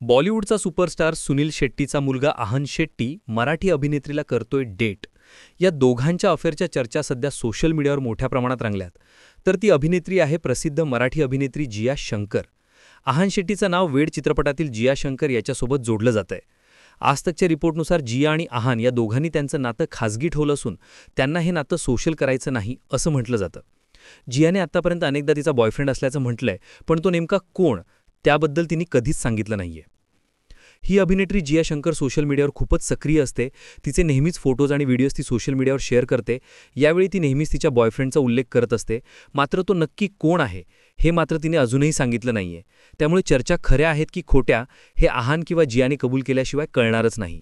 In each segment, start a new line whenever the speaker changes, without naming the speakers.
बॉलिवूडचा superstar Sunil शेट्टीचा मुलगा आहान शेट्टी मराठी अभिनेत्रीला करतोय डेट. या दोघांच्या अफेअरच्या चर्चा सध्या सोशल मीडियावर मोठ्या प्रमाणात रंगल्यात. तर ती अभिनेत्री आहे प्रसिद्ध मराठी अभिनेत्री जिया शंकर. आहान शेट्टीचं नाव वेड चित्रपटातील जिया शंकर याच्यासोबत जोडलं जातंय. आज तकच्या रिपोर्टनुसार जिया आणि आहान या दोघांनी त्यांचं नातं खासगी ठेवलं असून त्यांना हे नातं सोशल करायचं नाही असं म्हटलं जातं. जियाने आत्तापर्यंत अनेकदा तिचा बॉयफ्रेंड असल्याचं म्हटलंय, पण तो नेमका कोण त्याबद्दल तिने कधीच सांगितलं नाहीये. ही अभिनेत्री जिया शंकर सोशल मीडियावर खूपच सक्रिय असते. तिचे नेहमीच फोटोज आणि व्हिडिओज ती सोशल मीडियावर शेअर करते. यावेळी ती नेहमीच तिच्या बॉयफ्रेंडचा उल्लेख करत असते. मात्र तो नक्की कोण आहे हे मात्र तिने अजूनही सांगितलं नाहीये. त्यामुळे चर्चा खऱ्या आहेत की खोट्या हे आहान किंवा जियाने कबूल केल्याशिवाय कळणारच नाही.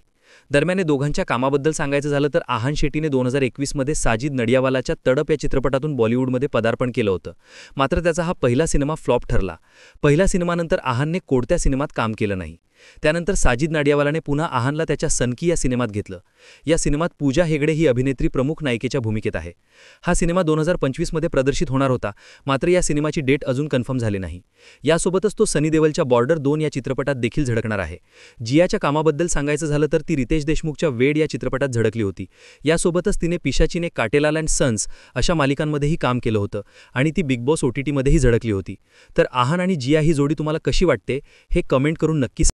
दरम्यान दोघांच्या कामाबद्दल सांगायचं झालं तर आहान शेट्टीने 2021 मध्ये साजिद नडियावालाच्या तडप या चित्रपटातून बॉलिवूडमध्ये पदार्पण केलं होतं. मात्र त्याचा हा पहिला सिनेमा फ्लॉप ठरला. पहिल्या सिनेमानंतर आहानने कोणत्या सिनेमात काम केलं नाही. त्यानंतर साजिद नडियावालाने पुन्हा आहानला त्याच्या सनकी या सिनेमात घेतलं. या सिनेमात पूजा हेगडे ही अभिनेत्री प्रमुख नायिकेच्या भूमिकेत आहे. हा सिनेमा 2025 मध्ये प्रदर्शित होणार होता. मात्र या सिनेमाची डेट अजून कन्फर्म झाली नाही. यासोबतच तो सनी देओलच्या बॉर्डर 2 या चित्रपटात देखील झळकणार आहे. जियाच्या कामाबद्दल सांगायचं झालं तर ती रितेश देशमुखच्या वेड या चित्रपटात झळकली होती. यासोबतच तिने पिशाचीने काटेलाल अँड सन्स अशा मालिकांमध्येही काम केलं होतं आणि ती बिग बॉस OTT मध्येही झळकली होती. तर आहान आणि जिया ही जोडी तुम्हाला कशी वाटते हे कमेंट करून नक्की